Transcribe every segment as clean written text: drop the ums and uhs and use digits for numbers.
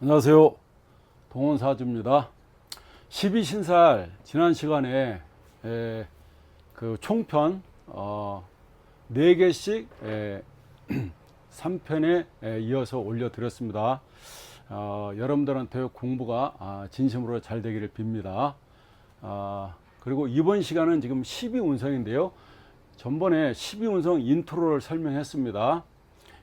안녕하세요. 동원사주입니다. 12신살 지난 시간에 그 총편 4개씩 3편에 이어서 올려드렸습니다. 여러분들한테 공부가 진심으로 잘 되기를 빕니다. 그리고 이번 시간은 지금 12운성인데요. 전번에 12운성 인트로를 설명했습니다.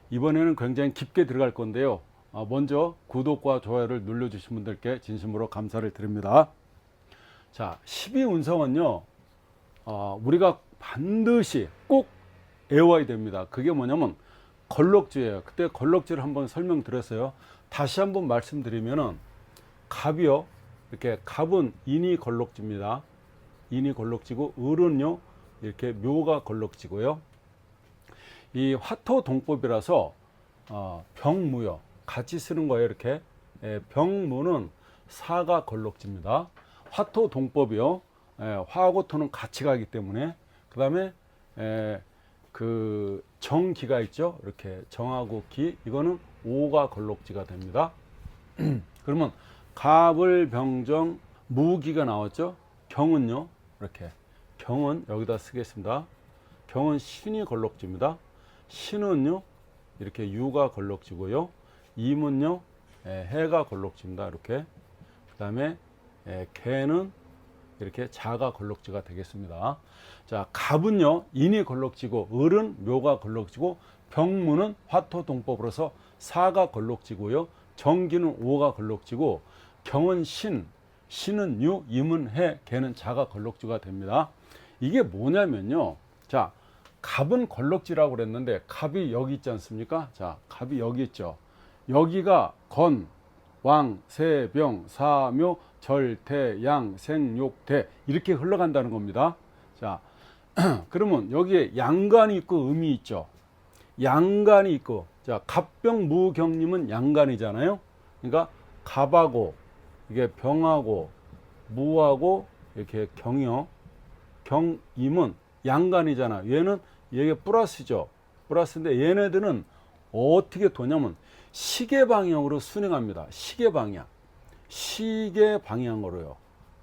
이번에는 굉장히 깊게 들어갈 건데요. 먼저 구독과 좋아요를 눌러주신 분들께 진심으로 감사를 드립니다. 자, 12운성은요, 우리가 반드시 꼭 외워야 됩니다. 그게 뭐냐면 걸럭지예요. 그때 걸럭지를 한번 설명드렸어요. 다시 한번 말씀드리면은 갑이요, 이렇게 갑은 인이 걸럭지입니다. 인이 걸럭지고 을은요 이렇게 묘가 걸럭지고요. 이 화토동법이라서 병무요 같이 쓰는 거예요. 이렇게 병무는 사가 걸럭지입니다. 화토동법이요, 화하고 토는 같이 가기 때문에. 그 다음에 그 정기가 있죠. 이렇게 정하고 기, 이거는 오가 걸럭지가 됩니다. 그러면 갑을 병정 무기가 나왔죠. 경은요 이렇게, 경은 여기다 쓰겠습니다. 경은 신이 걸럭지입니다. 신은요 이렇게 유가 걸럭지고요. 임은요 해가 걸럭지입니다. 이렇게. 그 다음에 개는 이렇게 자가 걸럭지가 되겠습니다. 자, 갑은요 인이 걸럭지고, 을은 묘가 걸럭지고, 병무는 화토동법으로서 사가 걸럭지고요. 정기는 오가 걸럭지고, 경은 신, 신은 유, 임은 해, 개는 자가 걸럭지가 됩니다. 이게 뭐냐면요, 자, 갑은 걸럭지라고 그랬는데 갑이 여기 있지 않습니까? 자, 갑이 여기 있죠. 여기가 건, 왕, 세, 병, 사, 묘, 절, 태, 양, 생, 욕, 대 이렇게 흘러간다는 겁니다. 자, 그러면 여기에 양간이 있고 음이 있죠. 양간이 있고, 자, 갑병 무경님은 양간이잖아요. 그러니까 갑하고 이게 병하고 무하고 이렇게 경이요, 경임은 양간이잖아. 얘는 얘게 플러스죠. 플러스인데 얘네들은 어떻게 도냐면 시계 방향으로 순행합니다. 시계 방향. 시계 방향으로요.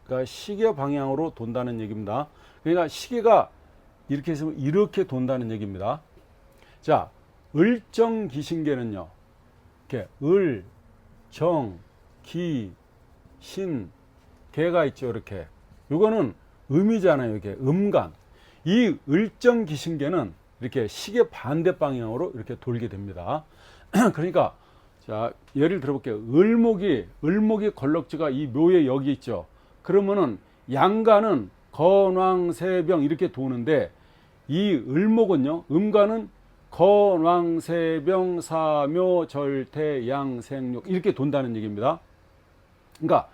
그러니까 시계 방향으로 돈다는 얘기입니다. 그러니까 시계가 이렇게 있으면 이렇게 돈다는 얘기입니다. 자, 을정기신계는요, 이렇게 을, 정, 기, 신, 개가 있죠. 이렇게. 이거는 음이잖아요. 이게 음간. 이 을정기신계는 이렇게 시계 반대 방향으로 이렇게 돌게 됩니다. 그러니까 자, 예를 들어볼게요. 을목이 걸럭지가 이 묘에 여기 있죠. 그러면은 양간은 건왕세병 이렇게 도는데, 이 을목은요, 음간은 건왕세병 사묘 절태 양생육 이렇게 돈다는 얘기입니다. 그러니까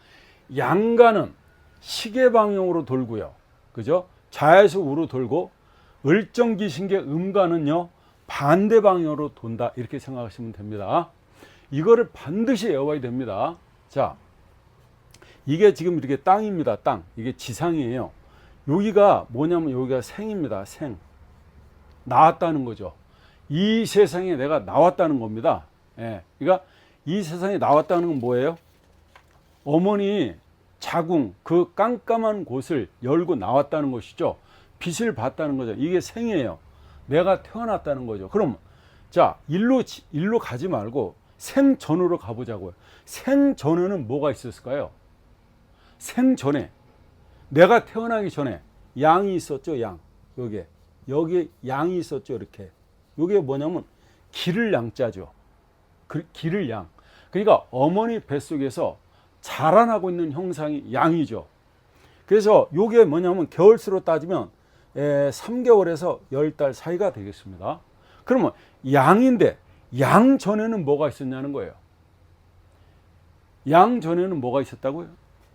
양간은 시계 방향으로 돌고요, 그죠? 좌에서 우로 돌고, 을정기신계 음간은요 반대 방향으로 돈다, 이렇게 생각하시면 됩니다. 이거를 반드시 외워야 됩니다. 자, 이게 지금 이렇게 땅입니다. 땅. 이게 지상이에요. 여기가 뭐냐면 여기가 생입니다. 생. 나왔다는 거죠. 이 세상에 내가 나왔다는 겁니다. 예. 그러니까 이 세상에 나왔다는 건 뭐예요? 어머니 자궁, 그 깜깜한 곳을 열고 나왔다는 것이죠. 빛을 봤다는 거죠. 이게 생이에요. 내가 태어났다는 거죠. 그럼 자, 일로 가지 말고 생전으로 가보자고요. 생전에는 뭐가 있었을까요? 생전에, 내가 태어나기 전에 양이 있었죠. 양. 여기에 양이 있었죠. 이렇게. 이게 뭐냐면 기를 양자죠. 기를 양. 그러니까 어머니 뱃속에서 자라나고 있는 형상이 양이죠. 그래서 이게 뭐냐면 겨울수로 따지면 3개월에서 10달 사이가 되겠습니다. 그러면 양인데 양 전에는 뭐가 있었냐는 거예요. 양 전에는 뭐가 있었다고요?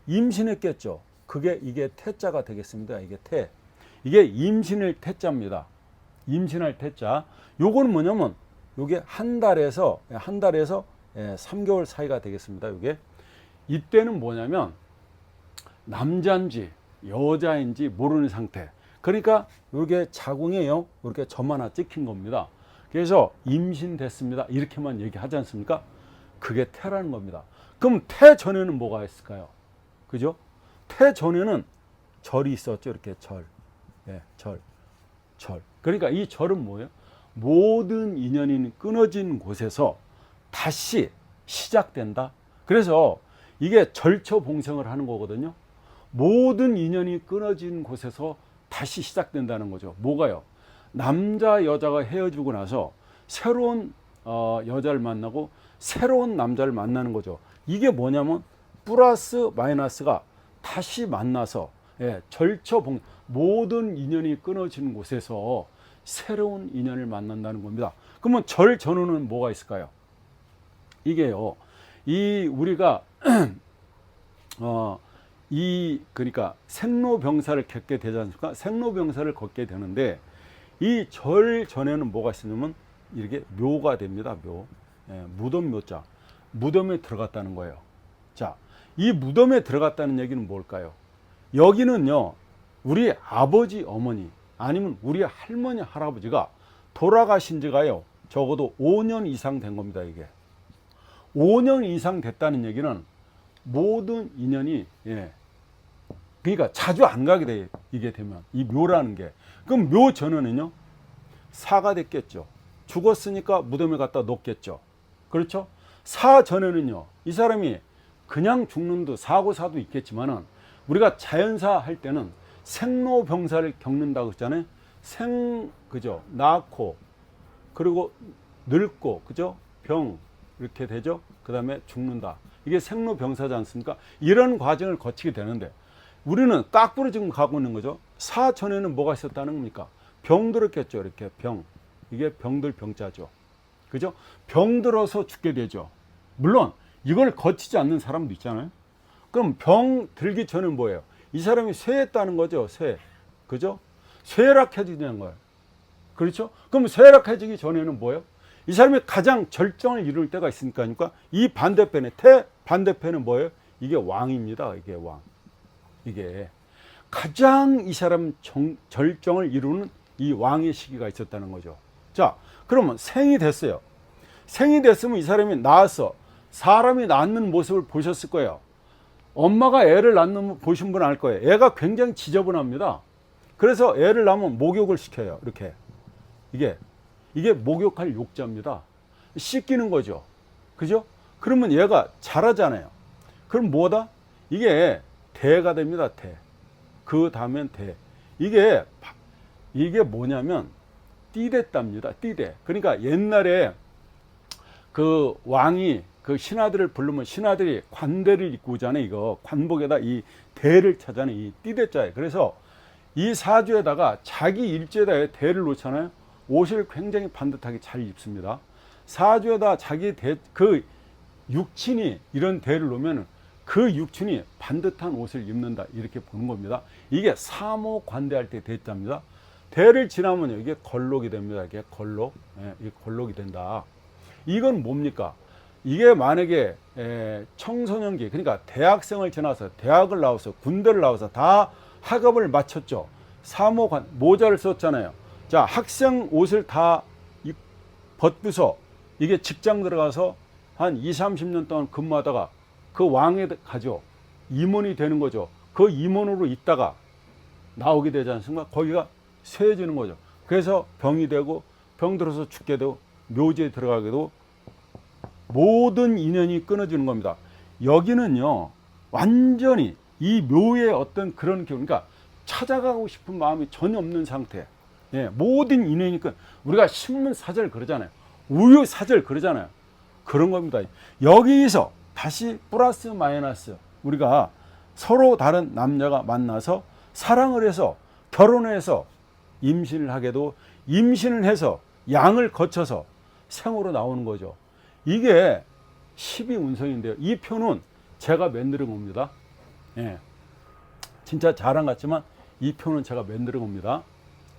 임신했겠죠. 이게 태자가 되겠습니다. 이게 태. 이게 임신을 태자입니다. 임신할 태자. 요거는 뭐냐면 요게 한 달에서 3개월 사이가 되겠습니다. 요게. 이때는 뭐냐면 남자인지 여자인지 모르는 상태. 그러니까 요게 자궁에요, 이렇게 점 하나 찍힌 겁니다. 그래서 임신됐습니다 이렇게만 얘기하지 않습니까? 그게 태라는 겁니다. 그럼 태 전에는 뭐가 있을까요? 그죠? 태 전에는 절이 있었죠. 이렇게 절. 예, 절. 그러니까 이 절은 뭐예요? 모든 인연이 끊어진 곳에서 다시 시작된다. 그래서 이게 절처봉생을 하는 거거든요. 모든 인연이 끊어진 곳에서 다시 시작된다는 거죠. 뭐가요? 남자 여자가 헤어지고 나서 새로운 여자를 만나고 새로운 남자를 만나는 거죠. 이게 뭐냐면 플러스 마이너스가 다시 만나서 절처봉 모든 인연이 끊어지는 곳에서 새로운 인연을 만난다는 겁니다. 그러면 절 전후는 뭐가 있을까요? 이게요. 이 우리가 그러니까 생로병사를 겪게 되지 않습니까? 생로병사를 겪게 되는데 이 절 전에는 뭐가 있으냐면 이렇게 묘가 됩니다. 묘. 무덤 묘자. 무덤에 들어갔다는 거예요. 자, 이 무덤에 들어갔다는 얘기는 뭘까요? 여기는요, 우리 아버지, 어머니, 아니면 우리 할머니, 할아버지가 돌아가신 지가요, 적어도 5년 이상 된 겁니다, 이게. 5년 이상 됐다는 얘기는 모든 인연이, 그러니까 자주 안 가게 돼요, 이게 되면. 이 묘라는 게. 그럼 묘 전에는요, 사가 됐겠죠. 죽었으니까 무덤에 갖다 놓겠죠. 그렇죠? 사 전에는요, 이 사람이 그냥 죽는 사고사도 있겠지만은 우리가 자연사 할 때는 생로병사를 겪는다고 했잖아요. 그죠? 낳고, 그리고 늙고, 그죠? 병, 이렇게 되죠? 그 다음에 죽는다. 이게 생로병사지 않습니까? 이런 과정을 거치게 되는데, 우리는 깍부로 지금 가고 있는 거죠. 사 전에는 뭐가 있었다는 겁니까? 병들었겠죠. 이렇게 병. 이게 병들 병자죠. 그죠? 병들어서 죽게 되죠. 물론, 이걸 거치지 않는 사람도 있잖아요. 그럼 병 들기 전엔 뭐예요? 이 사람이 쇠했다는 거죠. 쇠. 그죠? 쇠락해지는 거예요. 그렇죠? 그럼 쇠락해지기 전에는 뭐예요? 이 사람이 가장 절정을 이룰 때가 있으니까 이 반대편에 반대편은 뭐예요? 이게 왕입니다. 이게 왕. 이게 가장 이 사람 절정을 이루는 이 왕의 시기가 있었다는 거죠. 자, 그러면 생이 됐어요. 생이 됐으면 이 사람이 낳았어. 사람이 낳는 모습을 보셨을 거예요. 엄마가 애를 낳는 보신 분 알 거예요. 애가 굉장히 지저분합니다. 그래서 애를 낳으면 목욕을 시켜요. 이렇게. 이게 목욕할 욕자입니다. 씻기는 거죠. 그죠? 그러면 얘가 자라잖아요. 그럼 뭐다? 이게 대가 됩니다. 대. 그 다음엔 대. 이게 뭐냐면 띠대답니다. 띠대. 그러니까 옛날에 그 왕이 그 신하들을 부르면 신하들이 관대를 입고 오잖아요. 이거 관복에다 이 대를 차잖아요. 이 띠대자에. 그래서 이 사주에다가 자기 일주에다 대를 놓잖아요. 옷을 굉장히 반듯하게 잘 입습니다. 사주에다 자기 그 육친이 이런 대를 놓으면 그 육친이 반듯한 옷을 입는다. 이렇게 보는 겁니다. 이게 사모관대할 때 대자입니다. 대를 지나면요, 이게 걸록이 됩니다. 이게 걸록. 이게 걸록이 된다. 이건 뭡니까? 이게 만약에 청소년기, 그러니까 대학생을 지나서 대학을 나와서 군대를 나와서 다 학업을 마쳤죠. 사모관, 모자를 썼잖아요. 자, 학생 옷을 다 벗고서 이게 직장 들어가서 한 20, 30년 동안 근무하다가 그 왕에 가죠. 임원이 되는 거죠. 그 임원으로 있다가 나오게 되지 않습니까? 거기가 쇠해지는 거죠. 그래서 병이 되고 병 들어서 죽게 되고 묘지에 들어가게 되고 모든 인연이 끊어지는 겁니다. 여기는요, 완전히 이 묘의 어떤 그런 기분, 그러니까 찾아가고 싶은 마음이 전혀 없는 상태. 모든 인연이 우리가 신문 사절 그러잖아요. 우유 사절 그러잖아요. 그런 겁니다. 여기서 다시 플러스 마이너스 우리가 서로 다른 남자가 만나서 사랑을 해서 결혼해서 임신을 하게도 임신을 해서 양을 거쳐서 생으로 나오는 거죠. 이게 12운성인데요. 이 표는 제가 만드는 겁니다. 진짜 자랑 같지만 이 표는 제가 만드는 겁니다.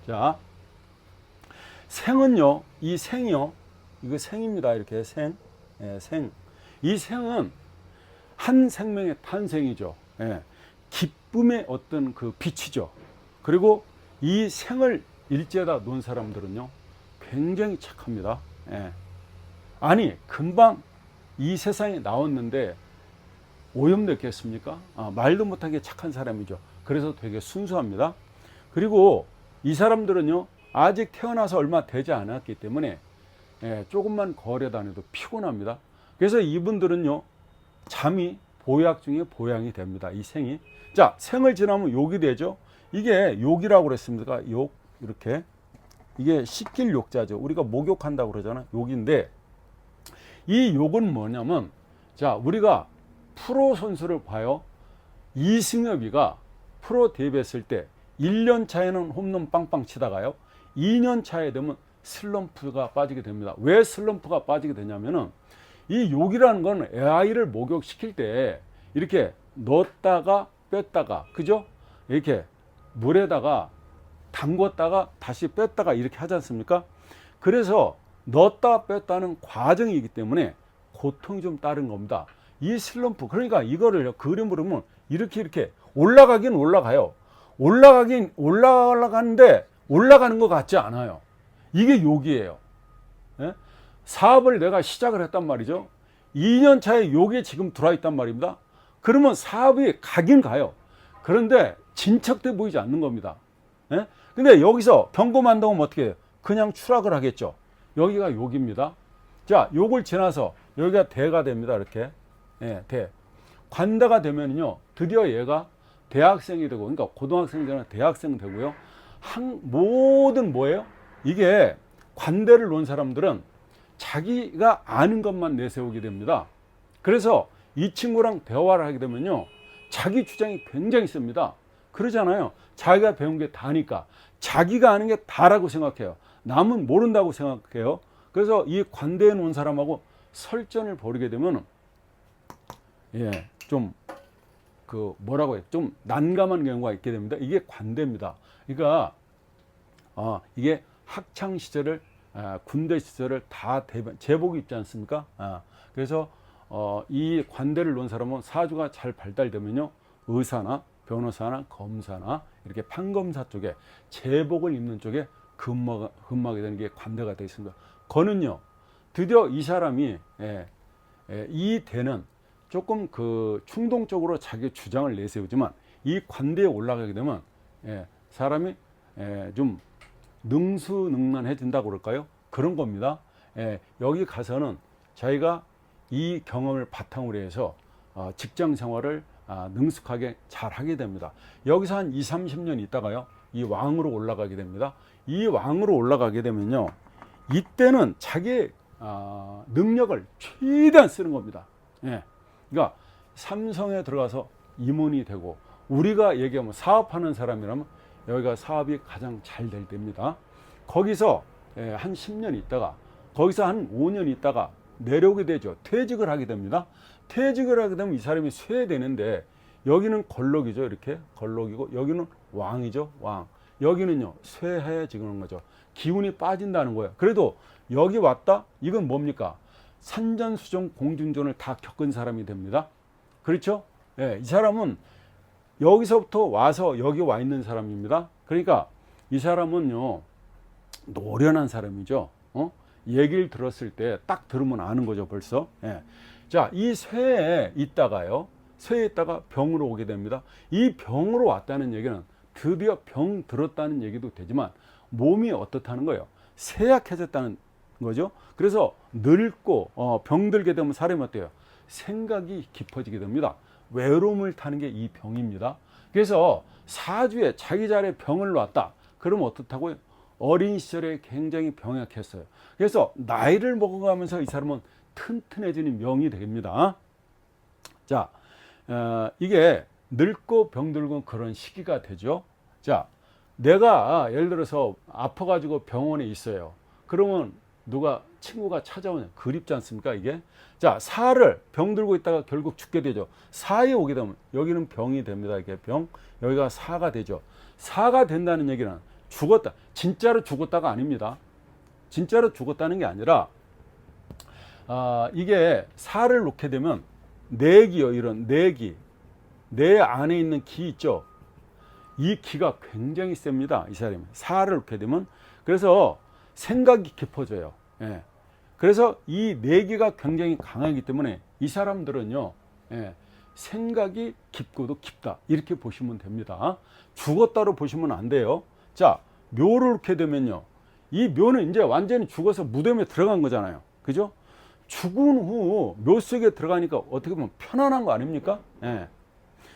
자, 생은요, 이 생이요, 이거 생입니다. 이렇게 생. 이 생은 한 생명의 탄생이죠. 기쁨의 어떤 그 빛이죠. 그리고 이 생을 일제에다 놓은 사람들은요, 굉장히 착합니다. 아니, 금방 이 세상에 나왔는데 오염됐겠습니까? 말도 못하게 착한 사람이죠. 그래서 되게 순수합니다. 그리고 이 사람들은요, 아직 태어나서 얼마 되지 않았기 때문에 조금만 거래 다녀도 피곤합니다. 그래서 이분들은요, 잠이 보약 중에 보양이 됩니다. 이 생이. 자, 생을 지나면 욕이 되죠. 이게 욕이라고 그랬습니까? 욕, 이렇게. 이게 식길 욕자죠. 우리가 목욕한다고 그러잖아요. 욕인데, 이 욕은 뭐냐면, 자, 우리가 프로 선수를 봐요. 이승엽이가 프로 데뷔했을 때 1년 차에는 홈런 빵빵 치다가요, 2년 차에 되면 슬럼프가 빠지게 됩니다. 왜 슬럼프가 빠지게 되냐면은, 이 욕이라는 건 AI를 목욕시킬 때 이렇게 넣었다가 뺐다가, 그죠? 이렇게 물에다가 담궜다가 다시 뺐다가 이렇게 하지 않습니까? 그래서 넣었다 뺐다는 과정이기 때문에 고통이 좀 따른 겁니다. 이 슬럼프, 그러니까 이거를 그림으로 보면 이렇게 올라가긴 올라가요. 올라가는데 올라가는 것 같지 않아요. 이게 욕이에요. 예? 사업을 내가 시작을 했단 말이죠. 2년 차에 욕이 지금 들어와 있단 말입니다. 그러면 사업이 가긴 가요. 그런데 진척돼 보이지 않는 겁니다. 예? 근데 여기서 경고만동은 어떻게 해요? 그냥 추락을 하겠죠. 여기가 욕입니다. 자, 욕을 지나서 여기가 대가 됩니다. 이렇게. 대. 관대가 되면요, 드디어 얘가 대학생이 되고, 그러니까 고등학생이 되면 대학생 되고요. 모든 뭐예요? 이게 관대를 놓은 사람들은 자기가 아는 것만 내세우게 됩니다. 그래서 이 친구랑 대화를 하게 되면요, 자기 주장이 굉장히 셉니다. 그러잖아요. 자기가 배운 게 다니까. 자기가 아는 게 다라고 생각해요. 남은 모른다고 생각해요. 그래서 이 관대에 놓은 사람하고 설전을 벌이게 되면, 좀, 뭐라고 해요? 좀 난감한 경우가 있게 됩니다. 이게 관대입니다. 그러니까, 이게 학창 시절을, 군대 시절을 다 제복이 있지 않습니까? 그래서, 이 관대를 놓은 사람은 사주가 잘 발달되면요, 의사나 변호사나 검사나 이렇게 판검사 쪽에 제복을 입는 쪽에 근무하게 되는 게 관대가 되어 있습니다. 거는요, 드디어 이 사람이, 이 대는 조금 충동적으로 자기 주장을 내세우지만, 이 관대에 올라가게 되면 사람이 좀 능수능란해진다고 그럴까요? 그런 겁니다. 여기 가서는 자기가 이 경험을 바탕으로 해서 직장 생활을 능숙하게 잘 하게 됩니다. 여기서 한 20, 30년 있다가요, 이 왕으로 올라가게 됩니다. 이 왕으로 올라가게 되면요, 이때는 자기의 능력을 최대한 쓰는 겁니다. 그러니까 삼성에 들어가서 임원이 되고, 우리가 얘기하면 사업하는 사람이라면 여기가 사업이 가장 잘 될 때입니다. 거기서 한 10년 있다가, 거기서 한 5년 있다가 내려오게 되죠. 퇴직을 하게 됩니다. 퇴직을 하게 되면 이 사람이 쇠되는데, 여기는 걸럭이죠. 이렇게 걸럭이고, 여기는 왕이죠. 왕. 여기는요, 쇠해지는 거죠. 기운이 빠진다는 거예요. 그래도 여기 왔다? 이건 뭡니까? 산전수전 공중전을 다 겪은 사람이 됩니다. 그렇죠? 이 사람은 여기서부터 와서 여기 와 있는 사람입니다. 그러니까 이 사람은요, 노련한 사람이죠. 얘기를 들었을 때 딱 들으면 아는 거죠, 벌써. 자, 이 쇠에 있다가 병으로 오게 됩니다. 이 병으로 왔다는 얘기는 드디어 병 들었다는 얘기도 되지만, 몸이 어떻다는 거예요? 쇠약해졌다는 거죠. 그래서 늙고 병들게 되면 사람이 어때요? 생각이 깊어지게 됩니다. 외로움을 타는 게 이 병입니다. 그래서 사주에 자기 자리에 병을 놨다. 그러면 어떻다고요? 어린 시절에 굉장히 병약했어요. 그래서 나이를 먹어가면서 이 사람은 튼튼해지는 명이 됩니다. 자, 이게 늙고 병들고 그런 시기가 되죠. 자, 내가 예를 들어서 아파가지고 병원에 있어요. 그러면 친구가 찾아오냐, 그립지 않습니까, 이게? 자, 사를 병들고 있다가 결국 죽게 되죠. 사에 오게 되면 여기는 병이 됩니다. 이게 병, 여기가 사가 되죠. 사가 된다는 얘기는 죽었다, 진짜로 죽었다가 아닙니다. 진짜로 죽었다는 게 아니라, 이게 사를 놓게 되면 내기요, 이런 내기, 내 안에 있는 기 있죠. 이 기가 굉장히 셉니다. 이 사람이 사를 놓게 되면. 그래서 생각이 깊어져요. 그래서 이 내기가 굉장히 강하기 때문에 이 사람들은요, 생각이 깊고도 깊다. 이렇게 보시면 됩니다. 죽었다로 보시면 안 돼요. 자, 묘를 놓게 되면요. 이 묘는 이제 완전히 죽어서 무덤에 들어간 거잖아요. 그죠? 죽은 후 묘 속에 들어가니까 어떻게 보면 편안한 거 아닙니까? 예.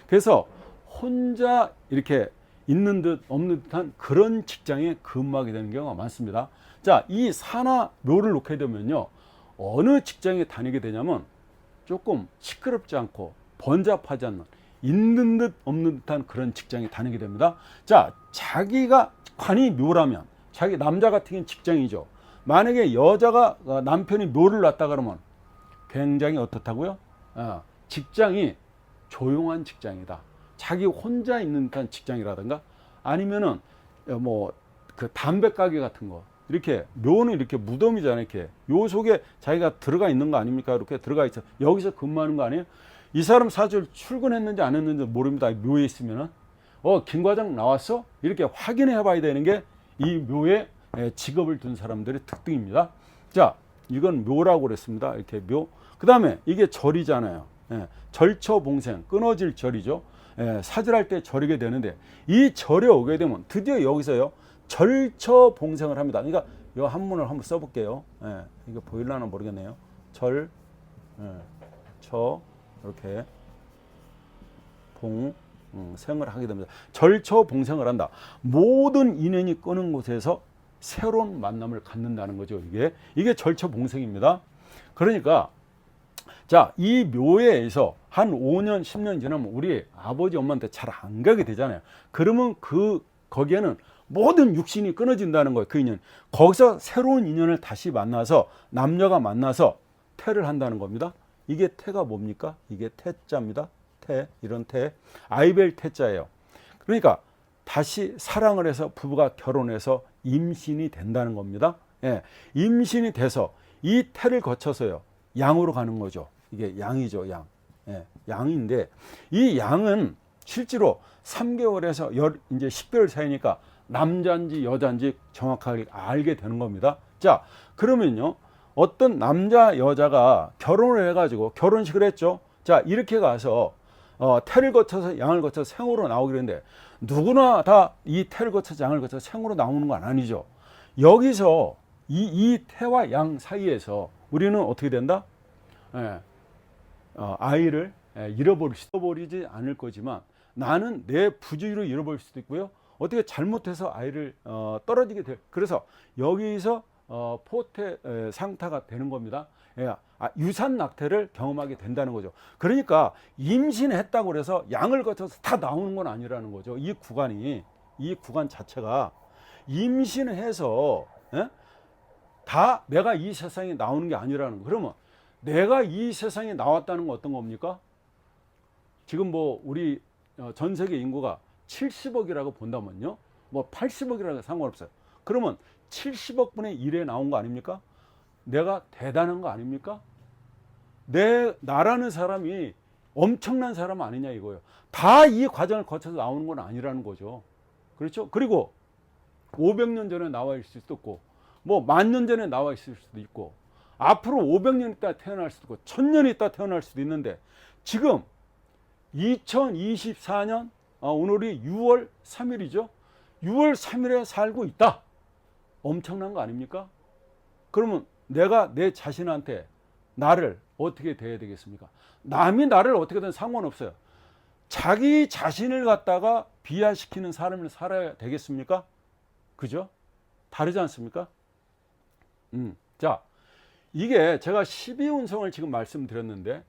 그래서 혼자 이렇게 있는 듯 없는 듯한 그런 직장에 근무하게 되는 경우가 많습니다. 자, 이 사나 묘를 놓게 되면요. 어느 직장에 다니게 되냐면 조금 시끄럽지 않고 번잡하지 않는 있는 듯 없는 듯한 그런 직장에 다니게 됩니다. 자, 자기가 관이 묘라면 자기 남자 같은 경우는 직장이죠. 만약에 여자가 남편이 묘를 놨다 그러면 굉장히 어떻다고요? 직장이 조용한 직장이다. 자기 혼자 있는 듯한 직장이라든가 아니면은 뭐 그 담배 가게 같은 거 이렇게 묘는 이렇게 무덤이잖아요. 이렇게 요 속에 자기가 들어가 있는 거 아닙니까? 이렇게 들어가 있어 여기서 근무하는 거 아니에요? 이 사람 사실 출근했는지 안 했는지 모릅니다. 묘에 있으면은 김 과장 나왔어? 이렇게 확인해 봐야 되는 게 이 묘에 직업을 둔 사람들의 특징입니다. 자, 이건 묘라고 그랬습니다. 이렇게 묘. 그 다음에 이게 절이잖아요. 절처봉생, 끊어질 절이죠. 사절할 때 절이게 되는데 이 절에 오게 되면 드디어 여기서요 절처봉생을 합니다. 그러니까 이 한문을 한번 써볼게요. 이거 보일라나 모르겠네요. 절, 처 이렇게 봉생을 하게 됩니다. 절처봉생을 한다. 모든 인연이 끄는 곳에서 새로운 만남을 갖는다는 거죠. 이게 절처봉생입니다. 그러니까 자, 이 묘에서 한 5년, 10년 지나면 우리 아버지, 엄마한테 잘 안 가게 되잖아요. 그러면 거기에는 모든 육신이 끊어진다는 거예요. 그 인연. 거기서 새로운 인연을 다시 만나서 남녀가 만나서 태를 한다는 겁니다. 이게 태가 뭡니까? 이게 태자입니다. 태, 이런 태. 아이벨 태자예요. 그러니까 다시 사랑을 해서 부부가 결혼해서 임신이 된다는 겁니다. 임신이 돼서 이 태를 거쳐서요. 양으로 가는 거죠. 이게 양이죠, 양. 양인데 이 양은 실제로 3개월에서 이제 10개월 사이니까 남자인지 여자인지 정확하게 알게 되는 겁니다. 자, 그러면요. 어떤 남자 여자가 결혼을 해가지고 결혼식을 했죠. 자, 이렇게 가서 태를 거쳐서 양을 거쳐서 생으로 나오기로 했는데 누구나 다 이 태를 거쳐서 양을 거쳐서 생으로 나오는 건 아니죠. 여기서 이 태와 양 사이에서 우리는 어떻게 된다? 아이를 잃어버리지 않을 거지만 나는 내 부주의로 잃어버릴 수도 있고요. 어떻게 잘못해서 아이를 떨어지게 될. 그래서 여기서 포태 상타가 되는 겁니다. 유산 낙태를 경험하게 된다는 거죠. 그러니까 임신했다고 해서 양을 거쳐서 다 나오는 건 아니라는 거죠. 이 구간 자체가 임신해서 다 내가 이 세상에 나오는 게 아니라는 거. 그러면 내가 이 세상에 나왔다는 건 어떤 겁니까? 지금 뭐 우리 전 세계 인구가 70억이라고 본다면요. 뭐 80억이라고 상관없어요. 그러면 70억 분의 1에 나온 거 아닙니까? 내가 대단한 거 아닙니까? 나라는 사람이 엄청난 사람 아니냐 이거예요. 다 이 과정을 거쳐서 나오는 건 아니라는 거죠. 그렇죠? 그리고 500년 전에 나와 있을 수도 있고 뭐 10,000년 전에 나와 있을 수도 있고 앞으로 500년 있다 태어날 수도 있고 1000년 있다 태어날 수도 있는데 지금 2024년 오늘이 6월 3일이죠. 6월 3일에 살고 있다. 엄청난 거 아닙니까? 그러면 내가 내 자신한테 나를 어떻게 대해야 되겠습니까? 남이 나를 어떻게든 상관없어요. 자기 자신을 갖다가 비하시키는 삶을 살아야 되겠습니까? 그죠? 다르지 않습니까? 자, 이게 제가 12운성을 지금 말씀드렸는데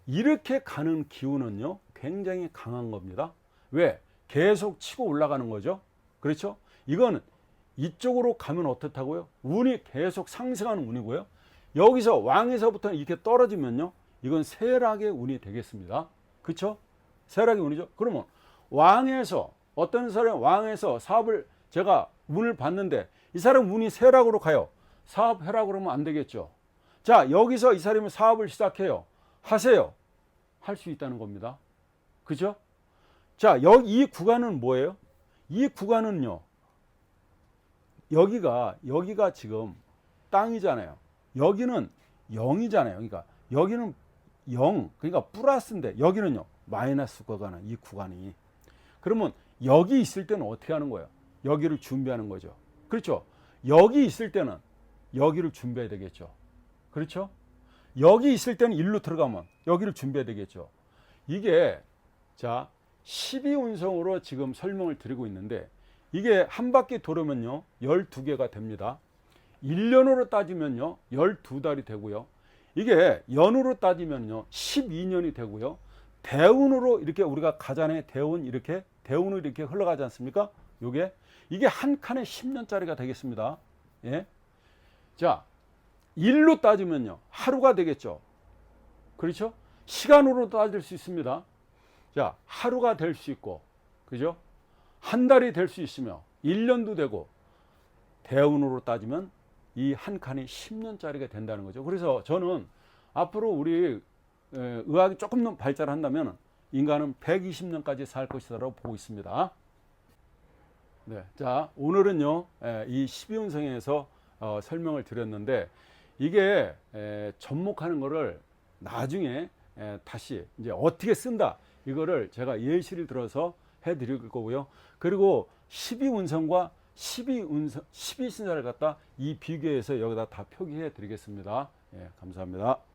이렇게 가는 기운은요 굉장히 강한 겁니다. 왜? 계속 치고 올라가는 거죠. 그렇죠? 이거는 이쪽으로 가면 어떻다고요? 운이 계속 상승하는 운이고요. 여기서 왕에서부터 이렇게 떨어지면요 이건 쇠락의 운이 되겠습니다. 그렇죠? 쇠락의 운이죠. 그러면 왕에서 어떤 사람이 왕에서 사업을 제가 운을 봤는데 이 사람 운이 쇠락으로 가요. 사업 해라고 그러면 안 되겠죠. 자, 여기서 이 사람이 사업을 시작해요. 하세요. 할 수 있다는 겁니다. 그죠? 자, 이 구간은 뭐예요? 이 구간은요. 여기가 지금 땅이잖아요. 여기는 0이잖아요. 그러니까 여기는 0, 그러니까 플러스인데 여기는요. 마이너스 구간은 이 구간이. 그러면 여기 있을 때는 어떻게 하는 거예요? 여기를 준비하는 거죠. 그렇죠? 여기 있을 때는 여기를 준비해야 되겠죠. 그렇죠? 여기 있을 때는 일로 들어가면 여기를 준비해야 되겠죠. 이게 자 12운성으로 지금 설명을 드리고 있는데 이게 한 바퀴 돌으면요 12개가 됩니다. 1년으로 따지면요 12달이 되고요. 이게 연으로 따지면요 12년이 되고요. 대운으로 이렇게 우리가 가잖아요. 대운 이렇게 대운으로 이렇게 흘러가지 않습니까? 이게 한 칸에 10년짜리가 되겠습니다. 예? 자, 일로 따지면요 하루가 되겠죠. 그렇죠? 시간으로 따질 수 있습니다. 자, 하루가 될 수 있고, 그죠? 한 달이 될 수 있으며, 1년도 되고, 대운으로 따지면 이 한 칸이 10년짜리가 된다는 거죠. 그래서 저는 앞으로 우리 의학이 조금 더 발달한다면 인간은 120년까지 살 것이라고 보고 있습니다. 네, 자, 오늘은요, 이 12운성에서 설명을 드렸는데, 이게 접목하는 거를 나중에 다시 이제 어떻게 쓴다 이거를 제가 예시를 들어서 해드릴 거고요. 그리고 12운성과 12신사를 갖다 이 비교해서 여기다 다 표기해 드리겠습니다. 예, 감사합니다.